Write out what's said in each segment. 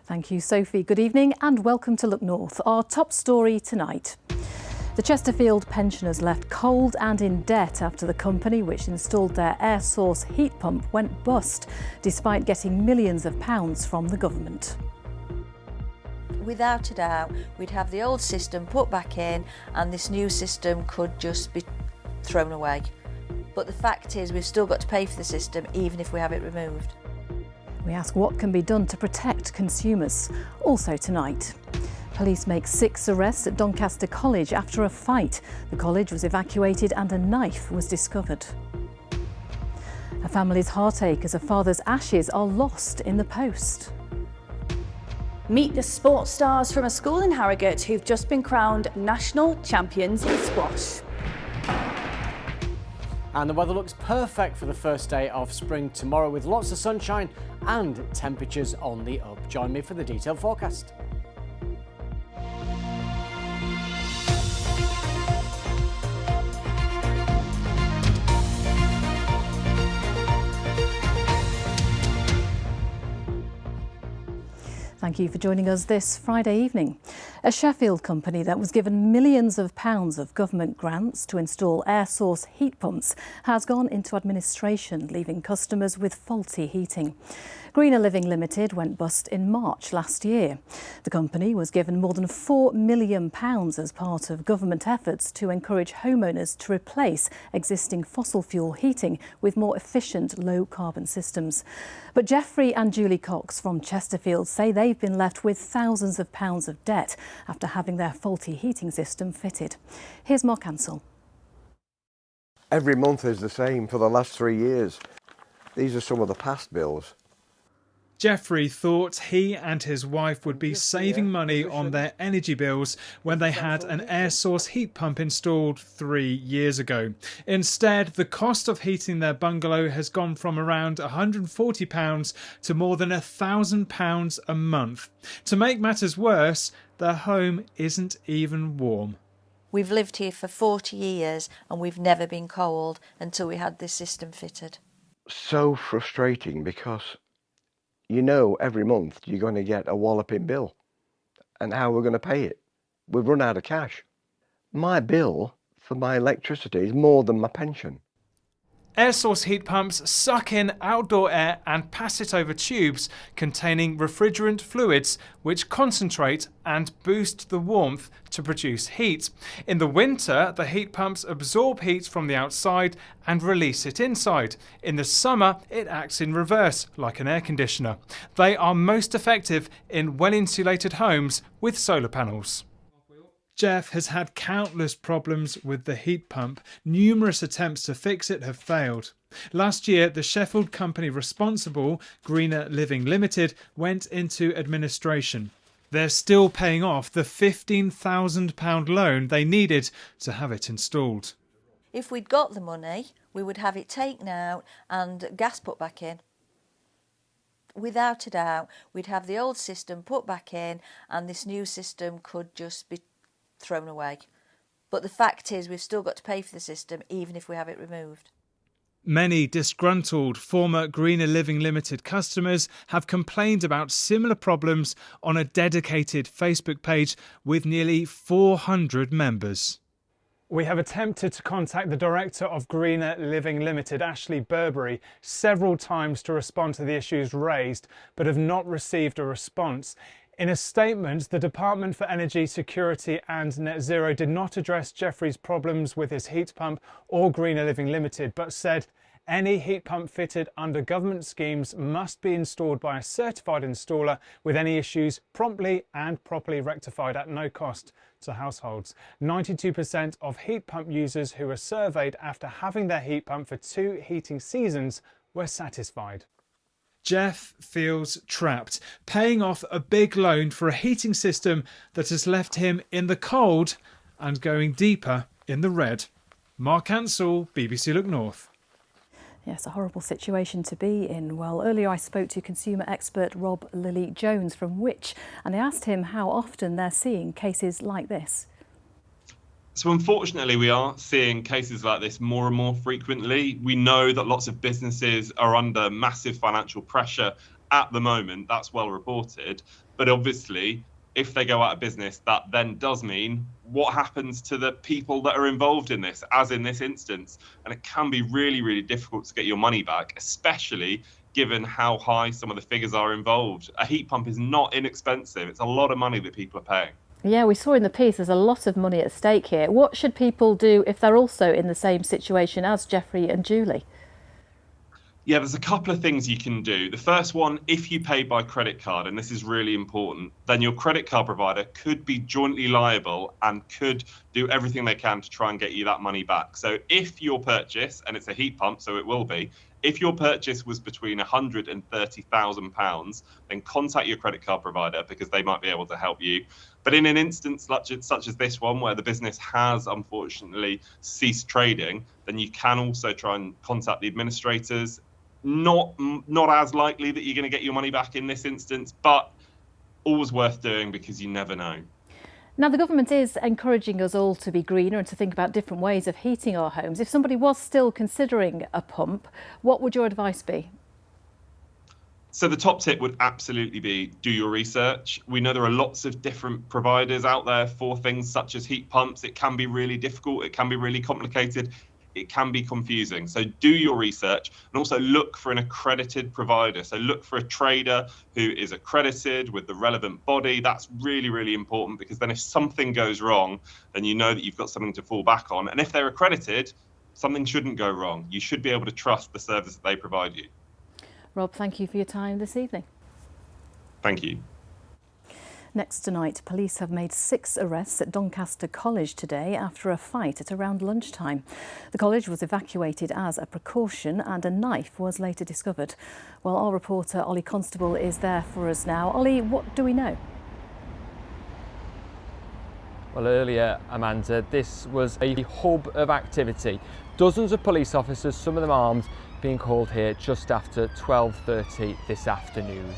Thank you, Sophie. Good evening and welcome to Look North. Our top story tonight. The Chesterfield pensioners left cold and in debt after the company which installed their air source heat pump went bust, despite getting millions of pounds from the government. Without a doubt, we'd have the old system put back in and this new system could just be thrown away. But the fact is we've still got to pay for the system even if we have it removed. We ask what can be done to protect consumers. Also tonight, police make 6 arrests at Doncaster College after a fight. The college was evacuated and a knife was discovered. A family's heartache as a father's ashes are lost in the post. Meet the sports stars from a school in Harrogate who've just been crowned national champions in squash. And the weather looks perfect for the first day of spring tomorrow with lots of sunshine and temperatures on the up. Join me for the detailed forecast. Thank you for joining us this Friday evening. A Sheffield company that was given millions of pounds of government grants to install air source heat pumps has gone into administration, leaving customers with faulty heating. Greener Living Limited went bust in March last year. The company was given more than £4 million as part of government efforts to encourage homeowners to replace existing fossil fuel heating with more efficient low-carbon systems. But Geoffrey and Julie Cox from Chesterfield say they've been left with thousands of pounds of debt after having their faulty heating system fitted. Here's Mark Ansell. Every month is the same for the last 3 years. These are some of the past bills. Geoffrey thought he and his wife would be saving money on their energy bills when they had an air source heat pump installed 3 years ago. Instead, the cost of heating their bungalow has gone from around £140 to more than £1,000 a month. To make matters worse, their home isn't even warm. We've lived here for 40 years and we've never been cold until we had this system fitted. So frustrating because you know every month you're going to get a walloping bill. And how we're going to pay it? We've run out of cash. My bill for my electricity is more than my pension. Air source heat pumps suck in outdoor air and pass it over tubes containing refrigerant fluids which concentrate and boost the warmth to produce heat. In the winter, the heat pumps absorb heat from the outside and release it inside. In the summer, it acts in reverse, like an air conditioner. They are most effective in well-insulated homes with solar panels. Jeff has had countless problems with the heat pump. Numerous attempts to fix it have failed. Last year, the Sheffield company responsible, Greener Living Limited, went into administration. They're still paying off the £15,000 loan they needed to have it installed. If we'd got the money, we would have it taken out and gas put back in. Without a doubt, we'd have the old system put back in and this new system could just be thrown away. But the fact is we've still got to pay for the system even if we have it removed. Many disgruntled former Greener Living Limited customers have complained about similar problems on a dedicated Facebook page with nearly 400 members. We have attempted to contact the director of Greener Living Limited, Ashley Burberry, several times to respond to the issues raised, but have not received a response. In a statement, the Department for Energy Security and Net Zero did not address Geoffrey's problems with his heat pump or Greener Living Limited, but said any heat pump fitted under government schemes must be installed by a certified installer with any issues promptly and properly rectified at no cost to households. 92% of heat pump users who were surveyed after having their heat pump for 2 heating seasons were satisfied. Jeff feels trapped, paying off a big loan for a heating system that has left him in the cold and going deeper in the red. Mark Ansell, BBC Look North. Yes, a horrible situation to be in. Well, earlier I spoke to consumer expert Rob Lilly-Jones from Which, and I asked him how often they're seeing cases like this. So unfortunately, we are seeing cases like this more and more frequently. We know that lots of businesses are under massive financial pressure at the moment, that's well reported. But obviously, if they go out of business, that then does mean what happens to the people that are involved in this, as in this instance. And it can be really, really difficult to get your money back, especially given how high some of the figures are involved. A heat pump is not inexpensive. It's a lot of money that people are paying. Yeah, we saw in the piece there's a lot of money at stake here. What should people do if they're also in the same situation as Jeffrey and Julie? Yeah, there's a couple of things you can do. The first one, if you pay by credit card, and this is really important, then your credit card provider could be jointly liable and could do everything they can to try and get you that money back. So if your purchase, and it's a heat pump, so it will be, if your purchase was between £100,000 and £30,000, then contact your credit card provider because they might be able to help you. But in an instance such as this one, where the business has unfortunately ceased trading, then you can also try and contact the administrators. Not as likely that you're going to get your money back in this instance, but always worth doing because you never know. Now, the government is encouraging us all to be greener and to think about different ways of heating our homes. If somebody was still considering a pump, what would your advice be? So the top tip would absolutely be do your research. We know there are lots of different providers out there for things such as heat pumps. It can be really difficult. It can be really complicated. It can be confusing. So do your research and also look for an accredited provider. So look for a trader who is accredited with the relevant body. That's really, really important because then if something goes wrong, then you know that you've got something to fall back on. And if they're accredited, something shouldn't go wrong. You should be able to trust the service that they provide you. Rob, thank you for your time this evening. Thank you. Next tonight, police have made 6 arrests at Doncaster College today after a fight at around lunchtime. The college was evacuated as a precaution and a knife was later discovered. Well, our reporter Ollie Constable is there for us now. Ollie, what do we know? Well, earlier, Amanda, this was a hub of activity. Dozens of police officers, some of them armed, being called here just after 12:30 this afternoon.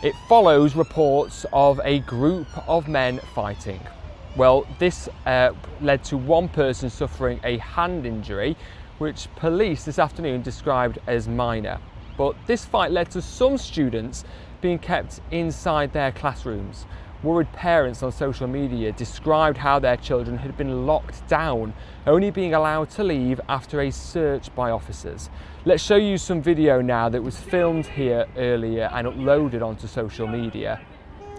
It follows reports of a group of men fighting. Well, this led to one person suffering a hand injury, which police this afternoon described as minor. But this fight led to some students being kept inside their classrooms. Worried parents on social media described how their children had been locked down, only being allowed to leave after a search by officers. Let's show you some video now that was filmed here earlier and uploaded onto social media.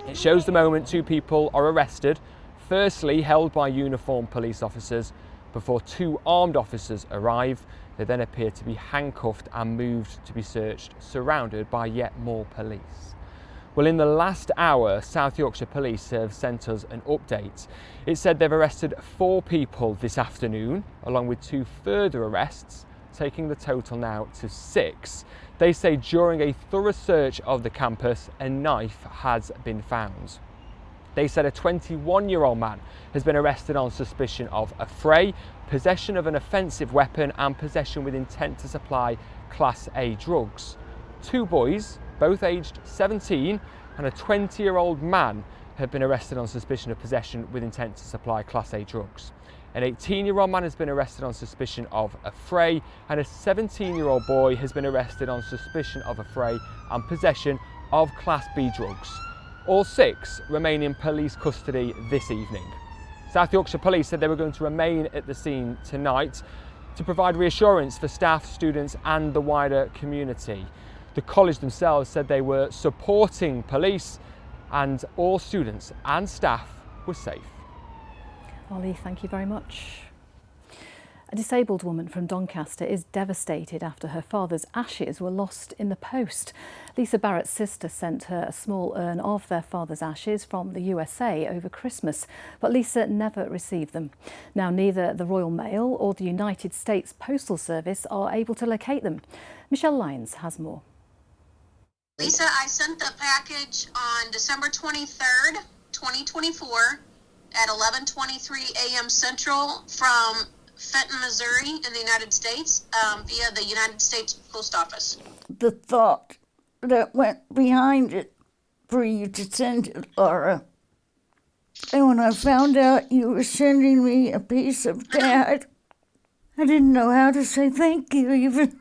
It shows the moment 2 people are arrested, firstly held by uniformed police officers, before 2 armed officers arrive. They then appear to be handcuffed and moved to be searched, surrounded by yet more police. Well, in the last hour, South Yorkshire Police have sent us an update. It said they've arrested 4 people this afternoon, along with 2 further arrests, taking the total now to 6. They say during a thorough search of the campus, a knife has been found. They said a 21-year-old man has been arrested on suspicion of affray, possession of an offensive weapon and possession with intent to supply Class A drugs. 2 boys, both aged 17, and a 20-year-old man have been arrested on suspicion of possession with intent to supply Class A drugs. An 18-year-old man has been arrested on suspicion of affray, and a 17-year-old boy has been arrested on suspicion of affray and possession of Class B drugs. All 6 remain in police custody this evening. South Yorkshire Police said they were going to remain at the scene tonight to provide reassurance for staff, students and the wider community. The college themselves said they were supporting police and all students and staff were safe. Ollie, thank you very much. A disabled woman from Doncaster is devastated after her father's ashes were lost in the post. Lisa Barrett's sister sent her a small urn of their father's ashes from the USA over Christmas, but Lisa never received them. Now neither the Royal Mail or the United States Postal Service are able to locate them. Michelle Lyons has more. Lisa, I sent the package on December 23rd, 2024 at 11:23 a.m. Central from Fenton, Missouri in the United States via the United States Post Office. The thought that went behind it for you to send it, Laura. And when I found out you were sending me a piece of Dad, I didn't know how to say thank you even.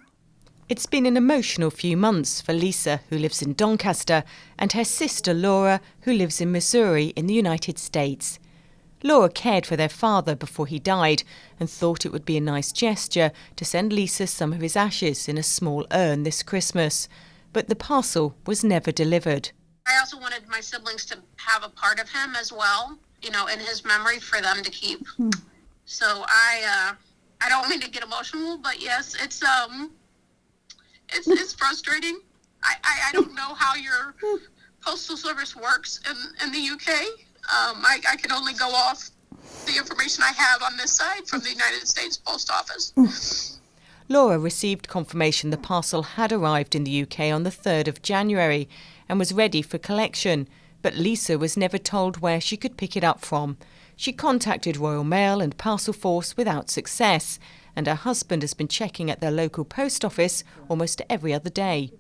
It's been an emotional few months for Lisa, who lives in Doncaster, and her sister Laura, who lives in Missouri in the United States. Laura cared for their father before he died and thought it would be a nice gesture to send Lisa some of his ashes in a small urn this Christmas. But the parcel was never delivered. I also wanted my siblings to have a part of him as well, in his memory for them to keep. So I don't mean to get emotional, but yes, it's frustrating. I don't know how your postal service works in the UK. I can only go off the information I have on this side from the United States Post Office. Laura received confirmation the parcel had arrived in the UK on the 3rd of January and was ready for collection, but Lisa was never told where she could pick it up from. She contacted Royal Mail and Parcel Force without success, and her husband has been checking at their local post office almost every other day.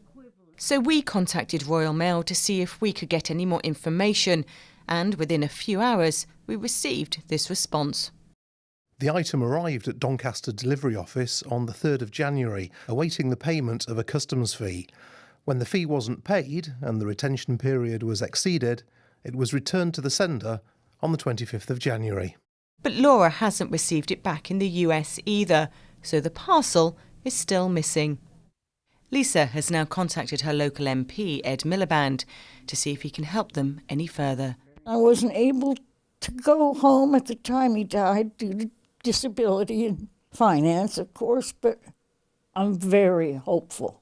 So we contacted Royal Mail to see if we could get any more information, and within a few hours we received this response. The item arrived at Doncaster delivery office on the 3rd of January, awaiting the payment of a customs fee. When the fee wasn't paid and the retention period was exceeded, it was returned to the sender on the 25th of January. But Laura hasn't received it back in the US either, so the parcel is still missing. Lisa has now contacted her local MP, Ed Miliband, to see if he can help them any further. I wasn't able to go home at the time he died due to disability and finance, of course, but I'm very hopeful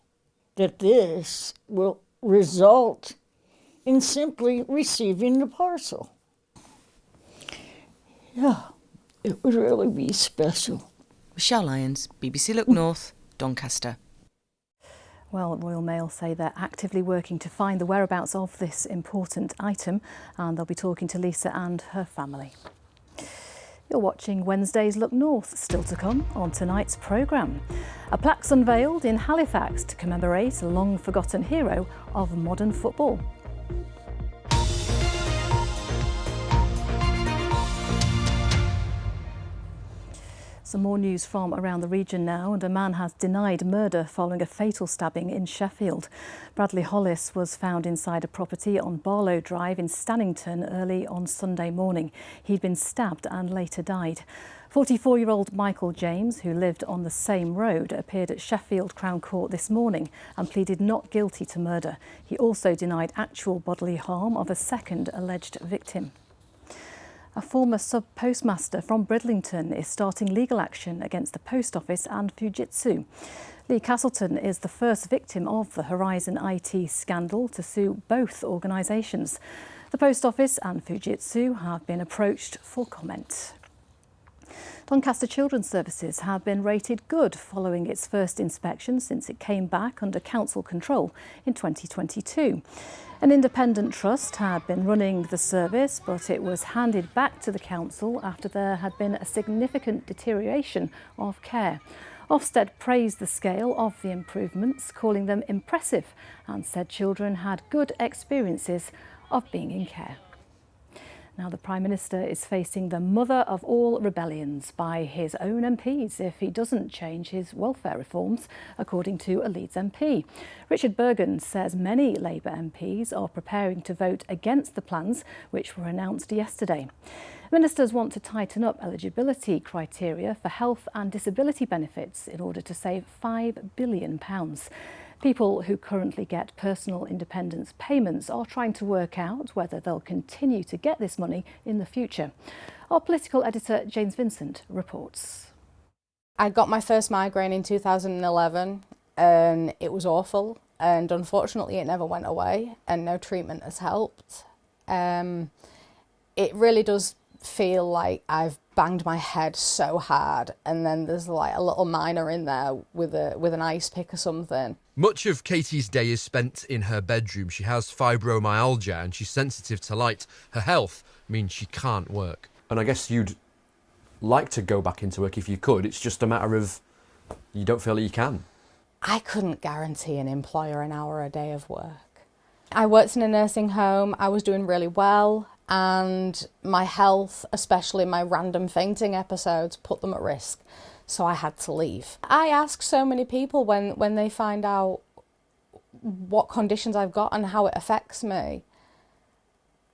that this will result in simply receiving the parcel. Yeah, it would really be special. Michelle Lyons, BBC Look North, Doncaster. Well, Royal Mail say they're actively working to find the whereabouts of this important item, and they'll be talking to Lisa and her family. You're watching Wednesday's Look North, still to come on tonight's programme. A plaque's unveiled in Halifax to commemorate a long-forgotten hero of modern football. Some more news from around the region now, and a man has denied murder following a fatal stabbing in Sheffield. Bradley Hollis was found inside a property on Barlow Drive in Stannington early on Sunday morning. He'd been stabbed and later died. 44-year-old Michael James, who lived on the same road, appeared at Sheffield Crown Court this morning and pleaded not guilty to murder. He also denied actual bodily harm of a second alleged victim. A former sub-postmaster from Bridlington is starting legal action against the Post Office and Fujitsu. Lee Castleton is the first victim of the Horizon IT scandal to sue both organisations. The Post Office and Fujitsu have been approached for comment. Doncaster Children's Services have been rated good following its first inspection since it came back under council control in 2022. An independent trust had been running the service, but it was handed back to the council after there had been a significant deterioration of care. Ofsted praised the scale of the improvements, calling them impressive, and said children had good experiences of being in care. Now, the Prime Minister is facing the mother of all rebellions by his own MPs if he doesn't change his welfare reforms, according to a Leeds MP. Richard Bergen says many Labour MPs are preparing to vote against the plans, which were announced yesterday. Ministers want to tighten up eligibility criteria for health and disability benefits in order to save £5 billion. People who currently get personal independence payments are trying to work out whether they'll continue to get this money in the future. Our political editor, James Vincent, reports. I got my first migraine in 2011 and it was awful, and unfortunately it never went away and no treatment has helped. It really does feel like I've banged my head so hard and then there's like a little miner in there with an ice pick or something. Much of Katie's day is spent in her bedroom. She has fibromyalgia and she's sensitive to light. Her health means she can't work. And I guess you'd like to go back into work if you could. It's just a matter of you don't feel that you can. I couldn't guarantee an employer an hour a day of work. I worked in a nursing home. I was doing really well, and my health, especially my random fainting episodes, put them at risk. So I had to leave. I ask so many people when they find out what conditions I've got and how it affects me.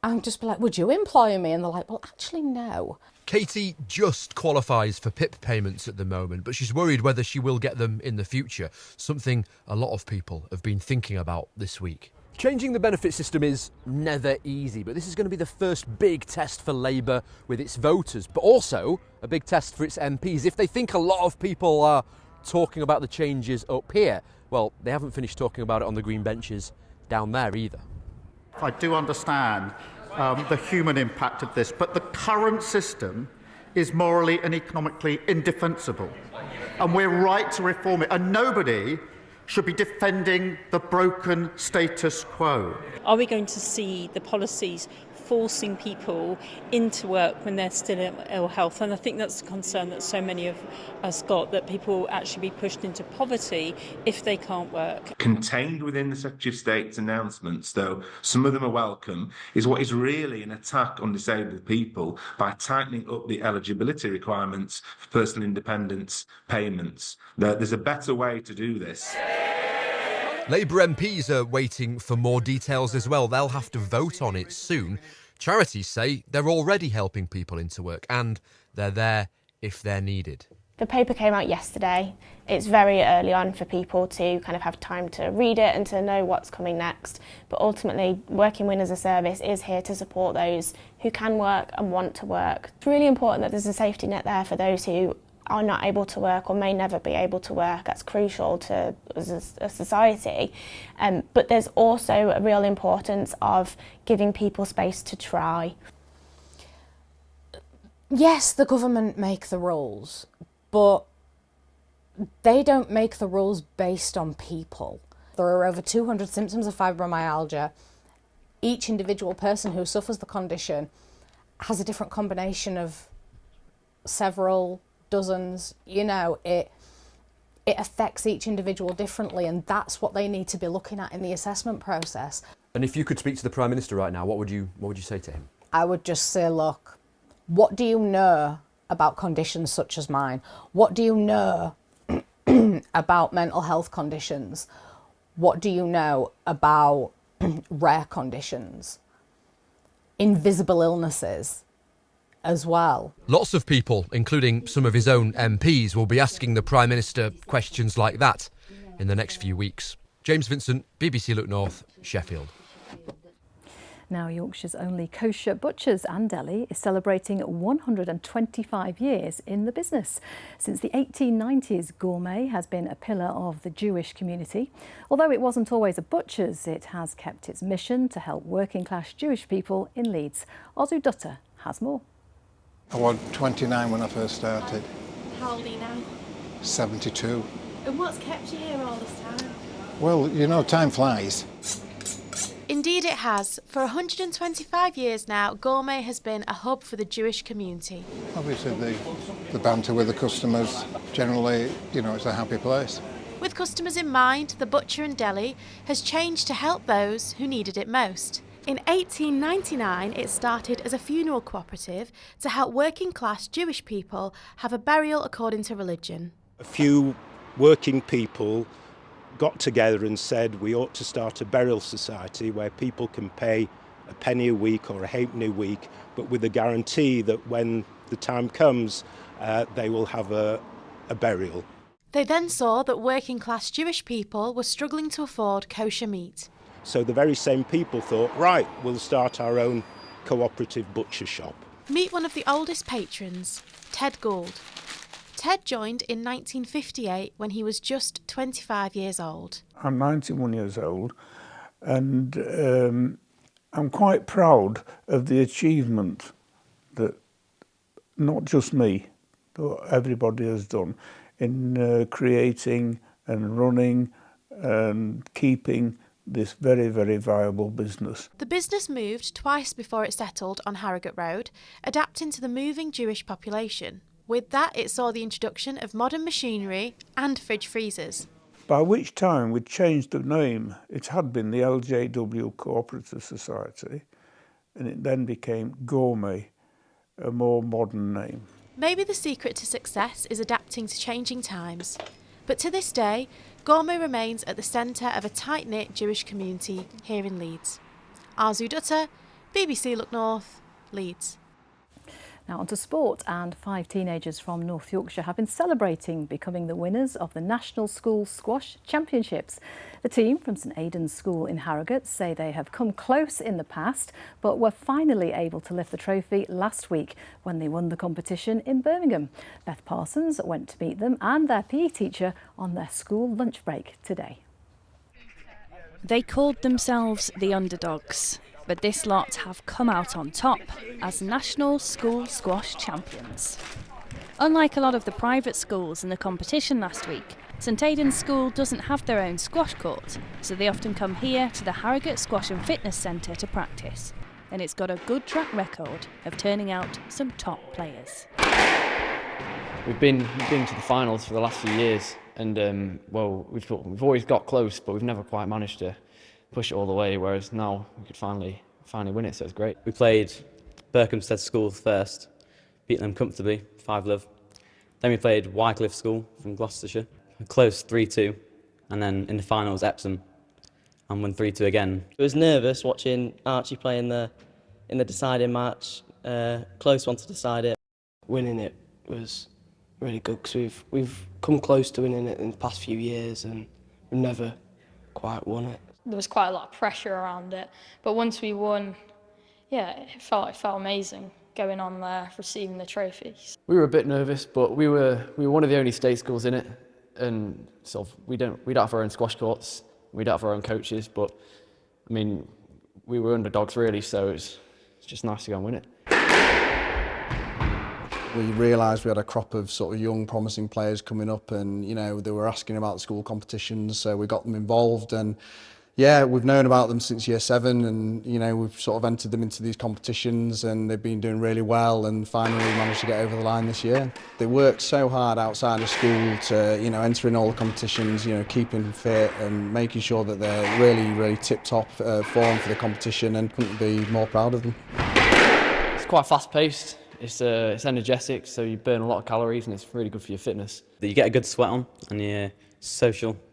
I'm just like, would you employ me? And they're like, well, actually, no. Katie just qualifies for PIP payments at the moment, but she's worried whether she will get them in the future, something a lot of people have been thinking about this week. Changing the benefit system is never easy, but this is going to be the first big test for Labour with its voters, but also a big test for its MPs. If they think a lot of people are talking about the changes up here, well, they haven't finished talking about it on the green benches down there either. I do understand the human impact of this, but the current system is morally and economically indefensible. And we're right to reform it. And nobody should be defending the broken status quo. Are we going to see the policies forcing people into work when they're still in ill health? And I think that's the concern that so many of us got, that people will actually be pushed into poverty if they can't work. Contained within the Secretary of State's announcements, though some of them are welcome, is what is really an attack on disabled people by tightening up the eligibility requirements for personal independence payments. There's a better way to do this. Labour MPs are waiting for more details as well. They'll have to vote on it soon. Charities say they're already helping people into work and they're there if they're needed. The paper came out yesterday. It's very early on for people to kind of have time to read it and to know what's coming next. But ultimately, Working Women as a service is here to support those who can work and want to work. It's really important that there's a safety net there for those who are not able to work or may never be able to work. That's crucial to as a society. But there's also a real importance of giving people space to try. Yes, the government make the rules, but they don't make the rules based on people. There are over 200 symptoms of fibromyalgia. Each individual person who suffers the condition has a different combination of several dozens, it affects each individual differently, and that's what they need to be looking at in the assessment process. And if you could speak to the Prime Minister right now, what would you say to him? I would just say, look, what do you know about conditions such as mine? What do you know about mental health conditions? What do you know about rare conditions? Invisible illnesses as well. Lots of people, including some of his own MPs, will be asking the Prime Minister questions like that in the next few weeks. James Vincent, BBC Look North, Sheffield. Now, Yorkshire's only kosher butchers and deli is celebrating 125 years in the business. Since the 1890s, Gourmet has been a pillar of the Jewish community. Although it wasn't always a butcher's, it has kept its mission to help working-class Jewish people in Leeds. Ozu Dutta has more. I was 29 when I first started. How old are you now? 72. And what's kept you here all this time? Well, time flies. Indeed it has. For 125 years now, Gourmet has been a hub for the Jewish community. Obviously, the banter with the customers, generally, it's a happy place. With customers in mind, the butcher and deli has changed to help those who needed it most. In 1899, it started as a funeral cooperative to help working-class Jewish people have a burial according to religion. A few working people got together and said we ought to start a burial society where people can pay a penny a week or a halfpenny a week, but with the guarantee that when the time comes, they will have a burial. They then saw that working-class Jewish people were struggling to afford kosher meat. So the very same people thought, right, we'll start our own cooperative butcher shop. Meet one of the oldest patrons, Ted Gould. Ted joined in 1958 when he was just 25 years old. I'm 91 years old, and I'm quite proud of the achievement that not just me, but everybody has done in creating and running and keeping this very, very viable business. The business moved twice before it settled on Harrogate Road, adapting to the moving Jewish population. With that, it saw the introduction of modern machinery and fridge freezers. By which time we'd changed the name. It had been the LJW Cooperative Society, and it then became Gourmet, a more modern name. Maybe the secret to success is adapting to changing times. But to this day, Gourmet remains at the centre of a tight-knit Jewish community here in Leeds. Arzu Dutta, BBC Look North, Leeds. Now on to sport, and 5 teenagers from North Yorkshire have been celebrating becoming the winners of the National School Squash Championships. The team from St Aidan's School in Harrogate say they have come close in the past, but were finally able to lift the trophy last week when they won the competition in Birmingham. Beth Parsons went to meet them and their PE teacher on their school lunch break today. They called themselves the underdogs, but this lot have come out on top as National School Squash Champions. Unlike a lot of the private schools in the competition last week, St Aidan's School doesn't have their own squash court, so they often come here to the Harrogate Squash and Fitness Centre to practice. And it's got a good track record of turning out some top players. We've been to the finals for the last few years, and well, we've always got close, but we've never quite managed to push it all the way, whereas now we could finally win it, so it's great. We played Berkhamsted School first, beat them comfortably, 5-love. Then we played Wycliffe School from Gloucestershire, close 3-2, and then in the finals Epsom, and won 3-2 again. I was nervous watching Archie play in the deciding match, close one to decide it. Winning it was really good because we've come close to winning it in the past few years and we've never quite won it. There was quite a lot of pressure around it, but once we won, yeah, it felt amazing going on there, receiving the trophies. We were a bit nervous, but we were one of the only state schools in it, and sort of we don't have our own squash courts, we don't have our own coaches, but I mean we were underdogs really, so it's just nice to go and win it. We realised we had a crop of sort of young, promising players coming up, and you know they were asking about the school competitions, so we got them involved. And yeah, we've known about them since year 7, and you know we've sort of entered them into these competitions, and they've been doing really well. And finally, managed to get over the line this year. They worked so hard outside of school to enter in all the competitions, keeping fit and making sure that they're really tip-top form for the competition, and couldn't be more proud of them. It's quite fast-paced. It's energetic, so you burn a lot of calories, and it's really good for your fitness. You get a good sweat on, and you're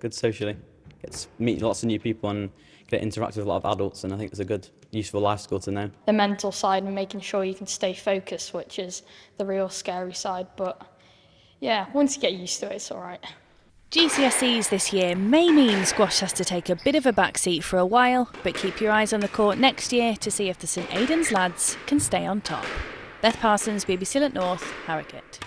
good socially. Get to meet lots of new people and get to interact with a lot of adults, and I think it's a good, useful life skill to know. The mental side and making sure you can stay focused, which is the real scary side, but yeah, once you get used to it, it's all right. GCSEs this year may mean squash has to take a bit of a backseat for a while, but keep your eyes on the court next year to see if the St Aidan's lads can stay on top. Beth Parsons, BBC Look North, Harrogate.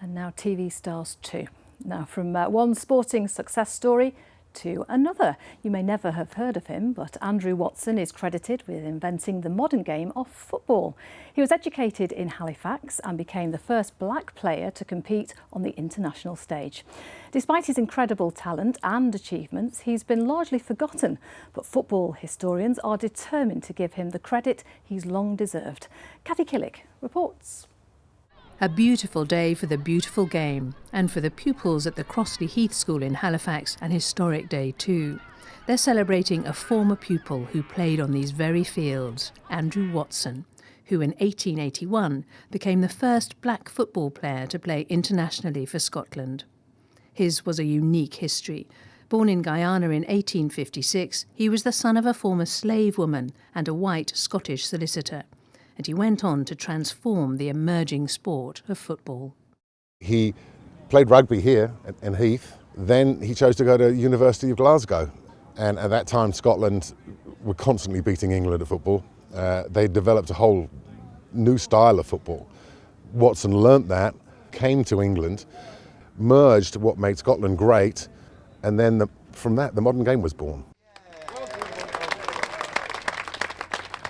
And now TV stars too. Now from one sporting success story to another. You may never have heard of him, but Andrew Watson is credited with inventing the modern game of football. He was educated in Halifax and became the first black player to compete on the international stage. Despite his incredible talent and achievements, he's been largely forgotten, but football historians are determined to give him the credit he's long deserved. Kathy Killick reports. A beautiful day for the beautiful game, and for the pupils at the Crossley Heath School in Halifax, an historic day too. They're celebrating a former pupil who played on these very fields, Andrew Watson, who in 1881 became the first black football player to play internationally for Scotland. His was a unique history. Born in Guyana in 1856, he was the son of a former slave woman and a white Scottish solicitor, and he went on to transform the emerging sport of football. He played rugby here in Heath, then he chose to go to University of Glasgow, and at that time Scotland were constantly beating England at football. They developed a whole new style of football. Watson learnt that, came to England, merged what made Scotland great, and then from that the modern game was born.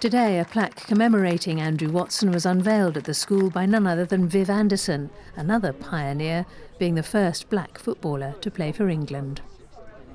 Today, a plaque commemorating Andrew Watson was unveiled at the school by none other than Viv Anderson, another pioneer, being the first black footballer to play for England.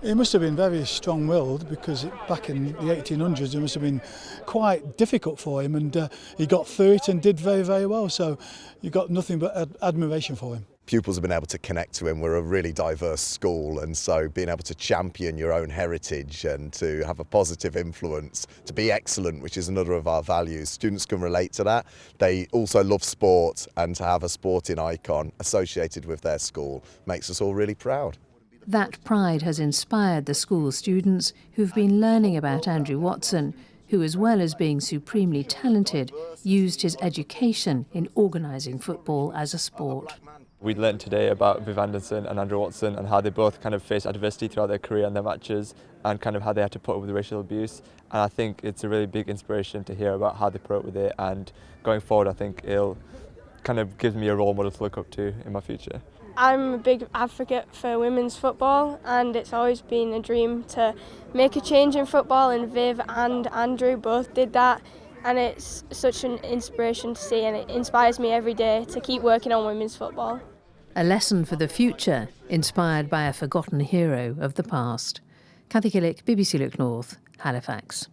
He must have been very strong-willed, because back in the 1800s it must have been quite difficult for him, and he got through it and did very, very well, so you got nothing but admiration for him. pupils have been able to connect to him. We're a really diverse school, and so being able to champion your own heritage and to have a positive influence, to be excellent, which is another of our values, students can relate to that. They also love sport, and to have a sporting icon associated with their school makes us all really proud. That pride has inspired the school students who've been learning about Andrew Watson, who, as well as being supremely talented, used his education in organising football as a sport. We learned today about Viv Anderson and Andrew Watson and how they both kind of faced adversity throughout their career and their matches, and kind of how they had to put up with racial abuse. And I think it's a really big inspiration to hear about how they put up with it, and going forward I think it'll kind of give me a role model to look up to in my future. I'm a big advocate for women's football, and it's always been a dream to make a change in football, and Viv and Andrew both did that, and it's such an inspiration to see, and it inspires me every day to keep working on women's football. A lesson for the future, inspired by a forgotten hero of the past. Cathy Killick, BBC Look North, Halifax.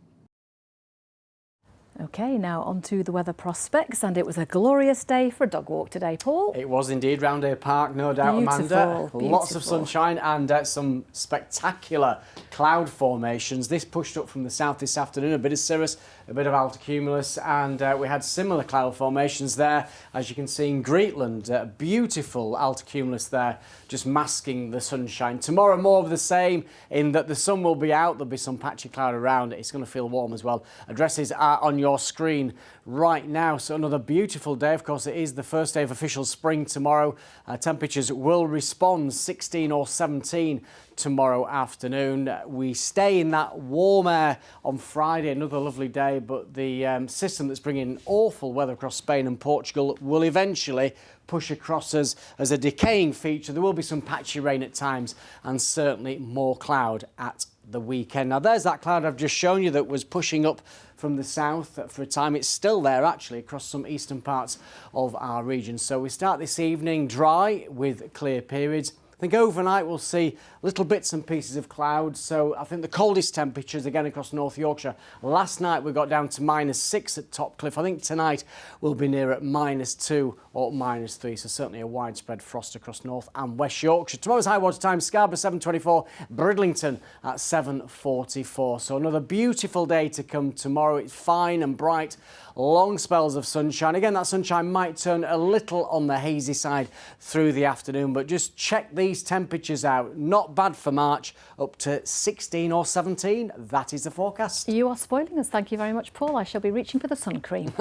OK, now on to the weather prospects, and it was a glorious day for a dog walk today, Paul. It was indeed, Roundhay Park, no doubt, Amanda. Lots of sunshine and some spectacular cloud formations. This pushed up from the south this afternoon, a bit of cirrus, a bit of altocumulus, and we had similar cloud formations there, as you can see in Greetland. Beautiful altocumulus there, just masking the sunshine. Tomorrow, more of the same, in that the sun will be out, there'll be some patchy cloud around. It's going to feel warm as well. Addresses are on your screen right now. So another beautiful day. Of course, it is the first day of official spring tomorrow. Temperatures will respond 16 or 17 tomorrow afternoon. We stay in that warm air on Friday, another lovely day, but the system that's bringing awful weather across Spain and Portugal will eventually push across us as a decaying feature. There will be some patchy rain at times and certainly more cloud at the weekend. Now there's that cloud I've just shown you that was pushing up from the south for a time. It's still there actually across some eastern parts of our region. So we start this evening dry with clear periods. I think overnight we'll see little bits and pieces of cloud. So I think the coldest temperatures again across North Yorkshire. Last night we got down to -6 at Topcliffe. I think tonight we'll be near at -2 or -3. So certainly a widespread frost across North and West Yorkshire. Tomorrow's high water time, Scarborough 7:24, Bridlington at 7:44. So another beautiful day to come tomorrow. It's fine and bright. Long spells of sunshine. Again, that sunshine might turn a little on the hazy side through the afternoon, but just check these temperatures out. Not bad for March, up to 16 or 17. That is the forecast. You are spoiling us. Thank you very much, Paul. I shall be reaching for the sun cream.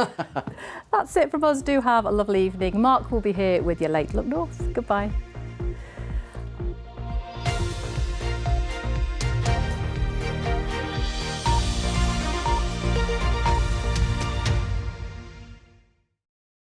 That's it from us. Do have a lovely evening. Mark will be here with your Late Look North. Goodbye.